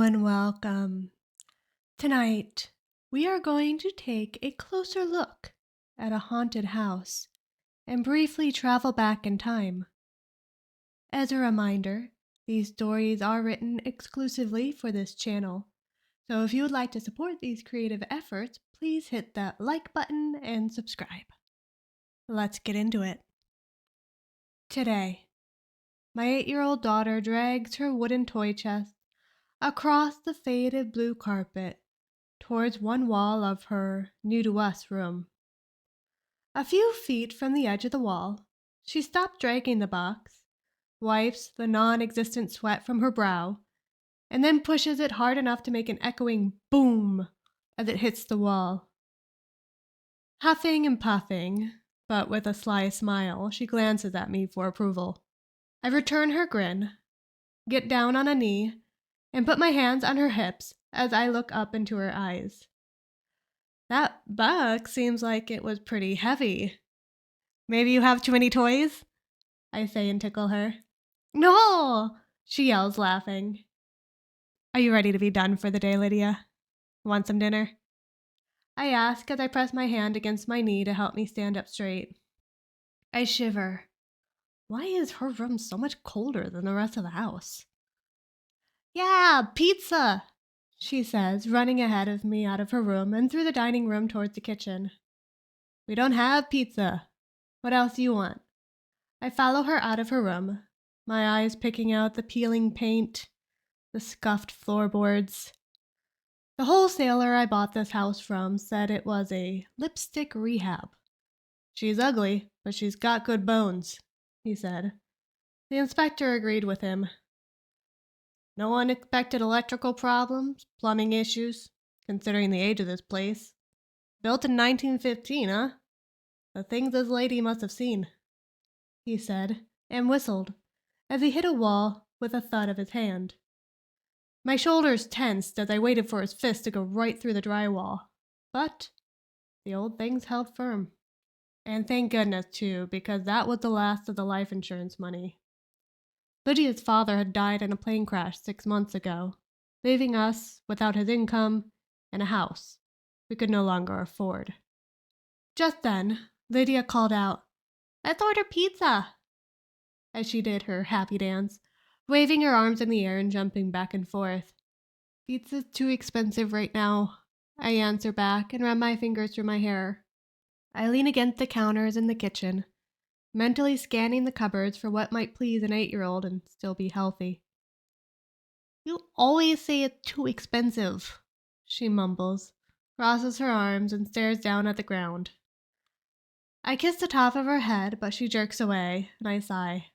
and welcome. Tonight, we are going to take a closer look at a haunted house and briefly travel back in time. As a reminder, these stories are written exclusively for this channel, so if you would like to support these creative efforts, please hit that like button and subscribe. Let's get into it. Today, my 8-year-old daughter drags her wooden toy chest across the faded blue carpet towards one wall of her new-to-us room. A few feet from the edge of the wall, she stops dragging the box, wipes the non-existent sweat from her brow, and then pushes it hard enough to make an echoing boom as it hits the wall. Huffing and puffing, but with a sly smile, she glances at me for approval. I return her grin, get down on a knee, and put my hands on her hips as I look up into her eyes. That box seems like it was pretty heavy. Maybe you have too many toys? I say and tickle her. No, she yells, laughing. Are you ready to be done for the day, Lydia? Want some dinner? I ask as I press my hand against my knee to help me stand up straight. I shiver. Why is her room so much colder than the rest of the house? Yeah, pizza, she says, running ahead of me out of her room and through the dining room towards the kitchen. We don't have pizza. What else do you want? I follow her out of her room, my eyes picking out the peeling paint, the scuffed floorboards. The wholesaler I bought this house from said it was a lipstick rehab. She's ugly, but she's got good bones, he said. The inspector agreed with him. No unexpected electrical problems, plumbing issues, considering the age of this place. Built in 1915, huh? The things this lady must have seen, he said, and whistled as he hit a wall with a thud of his hand. My shoulders tensed as I waited for his fist to go right through the drywall, but the old things held firm. And thank goodness, too, because that was the last of the life insurance money. Lydia's father had died in a plane crash 6 months ago, leaving us without his income and a house we could no longer afford. Just then, Lydia called out, "Let's order pizza," as she did her happy dance, waving her arms in the air and jumping back and forth. Pizza's too expensive right now, I answer back and run my fingers through my hair. I lean against the counters in the kitchen, mentally scanning the cupboards for what might please an 8-year-old and still be healthy. You always say it's too expensive, she mumbles, crosses her arms and stares down at the ground. I kiss the top of her head, but she jerks away, and I sigh.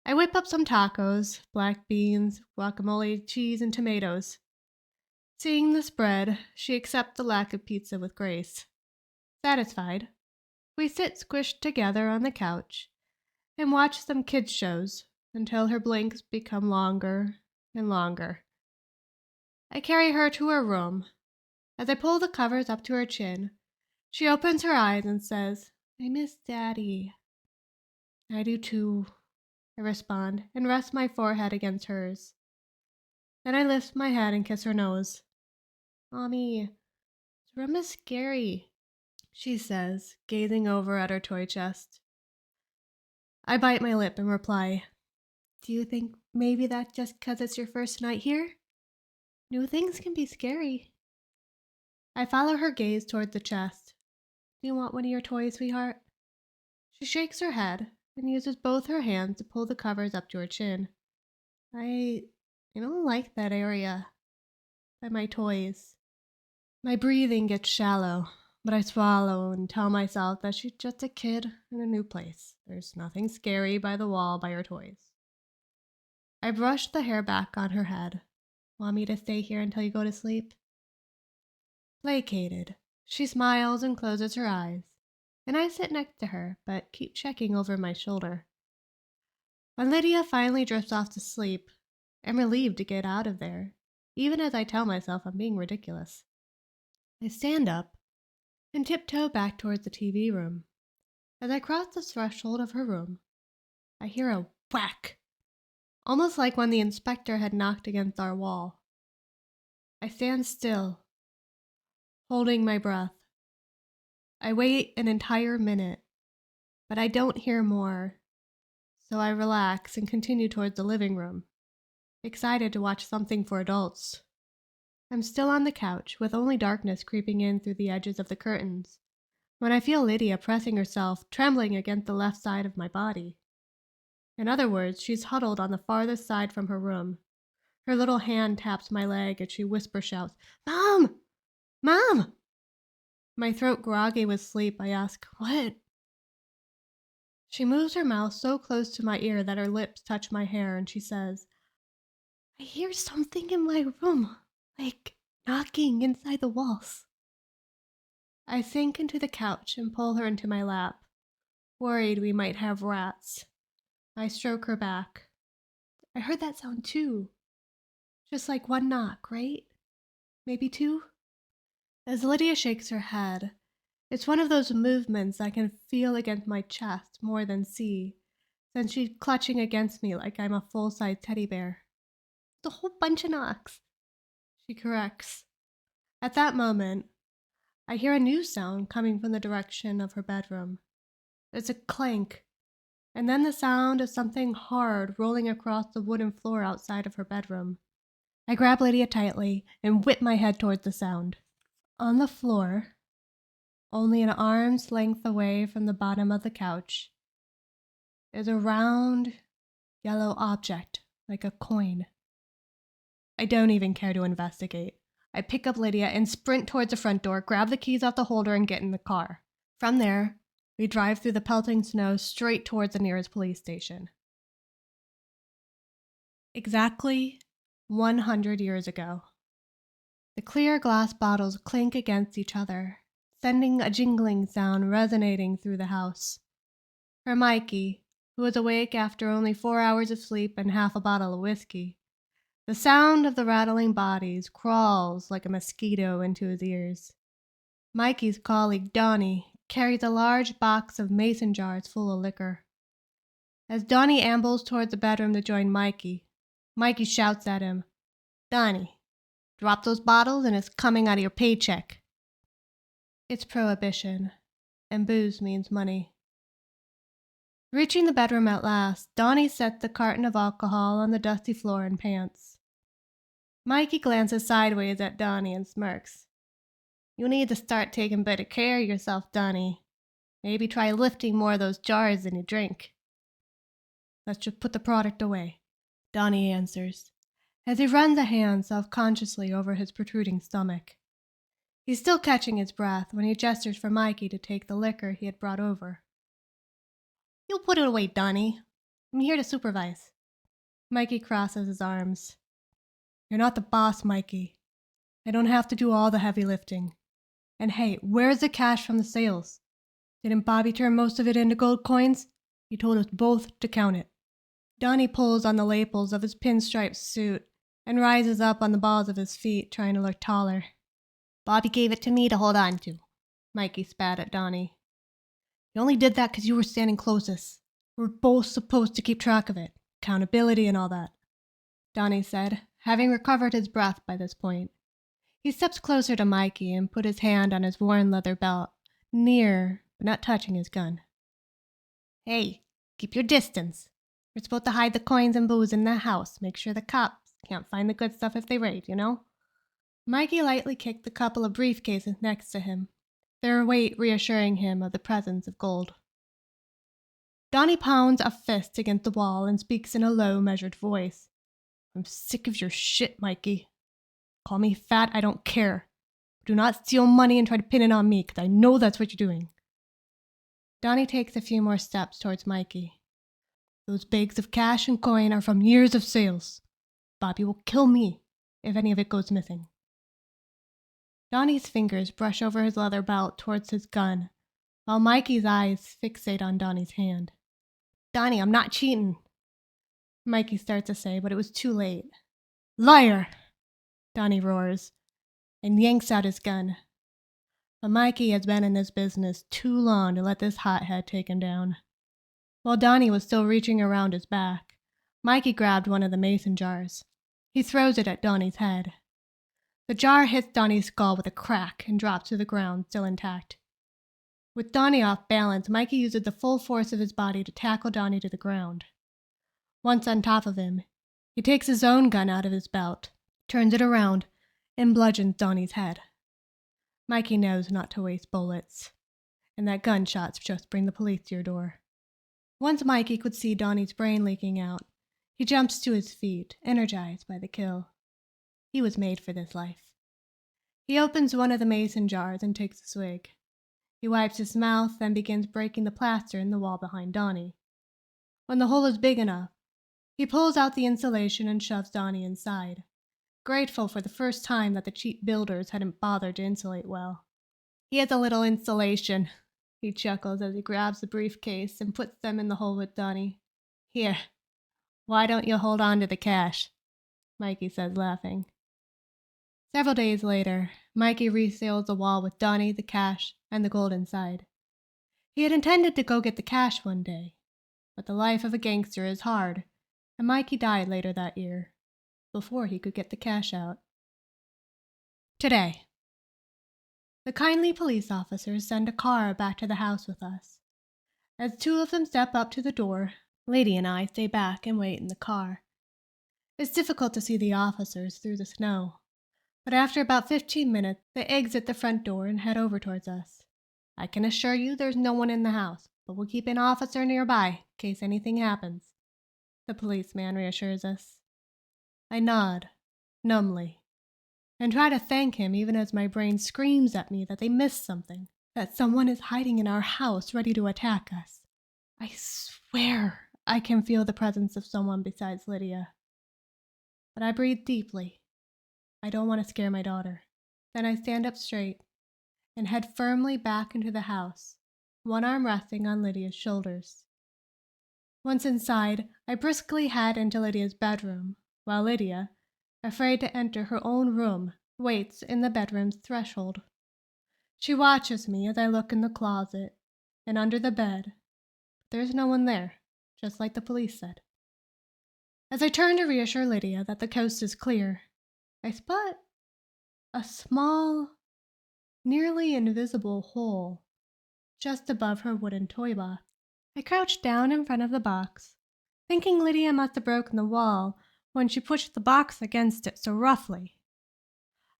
I whip up some tacos, black beans, guacamole, cheese, and tomatoes. Seeing the spread, she accepts the lack of pizza with grace. Satisfied, we sit squished together on the couch and watch some kids' shows until her blinks become longer and longer. I carry her to her room. As I pull the covers up to her chin, she opens her eyes and says, "I miss Daddy." "I do too," I respond and rest my forehead against hers. Then I lift my head and kiss her nose. "Mommy, this room is scary," she says, gazing over at her toy chest. I bite my lip and reply, "Do you think maybe that's just 'cause it's your first night here? New things can be scary." I follow her gaze toward the chest. "Do you want one of your toys, sweetheart?" She shakes her head and uses both her hands to pull the covers up to her chin. I don't like that area by my toys. My breathing gets shallow, but I swallow and tell myself that she's just a kid in a new place. There's nothing scary by the wall by her toys. I brush the hair back on her head. "Want me to stay here until you go to sleep?" Placated, she smiles and closes her eyes, and I sit next to her, but keep checking over my shoulder. When Lydia finally drifts off to sleep, I'm relieved to get out of there, even as I tell myself I'm being ridiculous. I stand up and tiptoe back towards the TV room. As I cross the threshold of her room, I hear a whack, almost like when the inspector had knocked against our wall. I stand still, holding my breath. I wait an entire minute, but I don't hear more, so I relax and continue towards the living room, excited to watch something for adults. I'm still on the couch, with only darkness creeping in through the edges of the curtains, when I feel Lydia pressing herself, trembling against the left side of my body. In other words, she's huddled on the farthest side from her room. Her little hand taps my leg as she whisper shouts, "Mom! Mom!" My throat groggy with sleep, I ask, "What?" She moves her mouth so close to my ear that her lips touch my hair, and she says, "I hear something in my room, like knocking inside the walls." I sink into the couch and pull her into my lap, worried we might have rats. I stroke her back. "I heard that sound too. Just like one knock, right? Maybe two?" As Lydia shakes her head, it's one of those movements I can feel against my chest more than see, since she's clutching against me like I'm a full-size teddy bear. "It's a whole bunch of knocks," she corrects. At that moment, I hear a new sound coming from the direction of her bedroom. It's a clank, and then the sound of something hard rolling across the wooden floor outside of her bedroom. I grab Lydia tightly and whip my head towards the sound. On the floor, only an arm's length away from the bottom of the couch, is a round, yellow object like a coin. I don't even care to investigate. I pick up Lydia and sprint towards the front door, grab the keys off the holder, and get in the car. From there, we drive through the pelting snow straight towards the nearest police station. Exactly 100 years ago. The clear glass bottles clink against each other, sending a jingling sound resonating through the house. Her Mikey, who was awake after only 4 hours of sleep and half a bottle of whiskey, the sound of the rattling bodies crawls like a mosquito into his ears. Mikey's colleague, Donnie, carries a large box of mason jars full of liquor. As Donnie ambles towards the bedroom to join Mikey, Mikey shouts at him, "Donnie, drop those bottles and it's coming out of your paycheck." It's prohibition, and booze means money. Reaching the bedroom at last, Donnie sets the carton of alcohol on the dusty floor and pants. Mikey glances sideways at Donnie and smirks. "You need to start taking better care of yourself, Donnie. Maybe try lifting more of those jars than you drink." "Let's just put the product away," Donnie answers, as he runs a hand self-consciously over his protruding stomach. He's still catching his breath when he gestures for Mikey to take the liquor he had brought over. "You put it away, Donnie. I'm here to supervise." Mikey crosses his arms. "You're not the boss, Mikey. I don't have to do all the heavy lifting. And hey, where's the cash from the sales? Didn't Bobby turn most of it into gold coins? He told us both to count it." Donnie pulls on the lapels of his pinstripe suit and rises up on the balls of his feet, trying to look taller. "Bobby gave it to me to hold on to," Mikey spat at Donnie. "He only did that because you were standing closest. We're both supposed to keep track of it. Accountability and all that," Donnie said, having recovered his breath by this point. He steps closer to Mikey and put his hand on his worn leather belt, near but not touching his gun. "Hey, keep your distance. We're supposed to hide the coins and booze in the house. Make sure the cops can't find the good stuff if they raid, you know?" Mikey lightly kicked the couple of briefcases next to him, their weight reassuring him of the presence of gold. Donnie pounds a fist against the wall and speaks in a low, measured voice. "I'm sick of your shit, Mikey. Call me fat, I don't care. Do not steal money and try to pin it on me, because I know that's what you're doing." Donnie takes a few more steps towards Mikey. "Those bags of cash and coin are from years of sales. Bobby will kill me if any of it goes missing." Donnie's fingers brush over his leather belt towards his gun, while Mikey's eyes fixate on Donnie's hand. "Donnie, I'm not cheating," Mikey starts to say, but it was too late. "Liar!" Donnie roars, and yanks out his gun. But Mikey has been in this business too long to let this hothead take him down. While Donnie was still reaching around his back, Mikey grabbed one of the mason jars. He throws it at Donnie's head. The jar hits Donnie's skull with a crack and drops to the ground, still intact. With Donnie off balance, Mikey uses the full force of his body to tackle Donnie to the ground. Once on top of him, he takes his own gun out of his belt, turns it around, and bludgeons Donnie's head. Mikey knows not to waste bullets, and that gunshots just bring the police to your door. Once Mikey could see Donnie's brain leaking out, he jumps to his feet, energized by the kill. He was made for this life. He opens one of the mason jars and takes a swig. He wipes his mouth, then begins breaking the plaster in the wall behind Donnie. When the hole is big enough, he pulls out the insulation and shoves Donnie inside, grateful for the first time that the cheap builders hadn't bothered to insulate well. He has a little insulation, he chuckles as he grabs the briefcase and puts them in the hole with Donnie. Here, why don't you hold on to the cash? Mikey says, laughing. Several days later, Mikey reseals the wall with Donnie, the cash, and the gold inside. He had intended to go get the cash one day, but the life of a gangster is hard, and Mikey died later that year, before he could get the cash out. Today, the kindly police officers send a car back to the house with us. As two of them step up to the door, Lady and I stay back and wait in the car. It's difficult to see the officers through the snow, but after about 15 minutes, they exit the front door and head over towards us. I can assure you there's no one in the house, but we'll keep an officer nearby in case anything happens, the policeman reassures us. I nod, numbly, and try to thank him even as my brain screams at me that they missed something, that someone is hiding in our house ready to attack us. I swear I can feel the presence of someone besides Lydia. But I breathe deeply. I don't want to scare my daughter. Then I stand up straight and head firmly back into the house, one arm resting on Lydia's shoulders. Once inside, I briskly head into Lydia's bedroom, while Lydia, afraid to enter her own room, waits in the bedroom's threshold. She watches me as I look in the closet and under the bed. There's no one there, just like the police said. As I turn to reassure Lydia that the coast is clear, I spot a small, nearly invisible hole just above her wooden toy box. I crouch down in front of the box, thinking Lydia must have broken the wall when she pushed the box against it so roughly.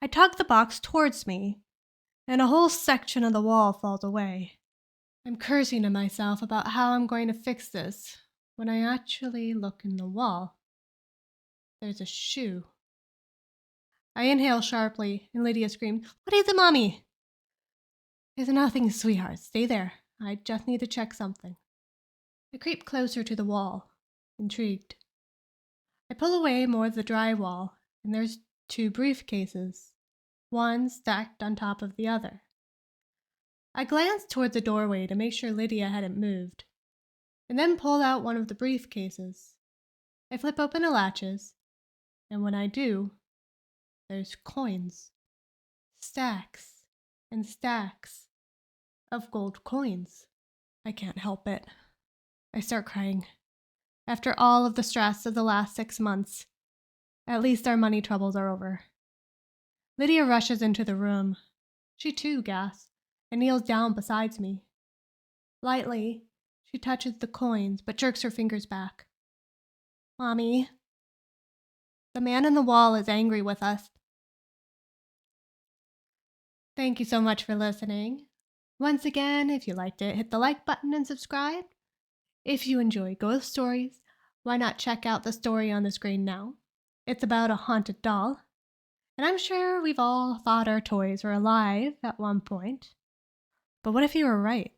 I tug the box towards me, and a whole section of the wall falls away. I'm cursing to myself about how I'm going to fix this when I actually look in the wall. There's a shoe. I inhale sharply, and Lydia screams, "What is it, Mommy?" "It's nothing, sweetheart. Stay there. I just need to check something." I creep closer to the wall, intrigued. I pull away more of the drywall, and there's two briefcases, one stacked on top of the other. I glance toward the doorway to make sure Lydia hadn't moved, and then pull out one of the briefcases. I flip open the latches, and when I do, there's coins. Stacks and stacks of gold coins. I can't help it. I start crying. After all of the stress of the last 6 months, at least our money troubles are over. Lydia rushes into the room. She too gasps and kneels down beside me. Lightly, she touches the coins but jerks her fingers back. "Mommy, the man in the wall is angry with us." Thank you so much for listening. Once again, if you liked it, hit the like button and subscribe. If you enjoy ghost stories, why not check out the story on the screen now? It's about a haunted doll, and I'm sure we've all thought our toys were alive at one point. But what if you were right?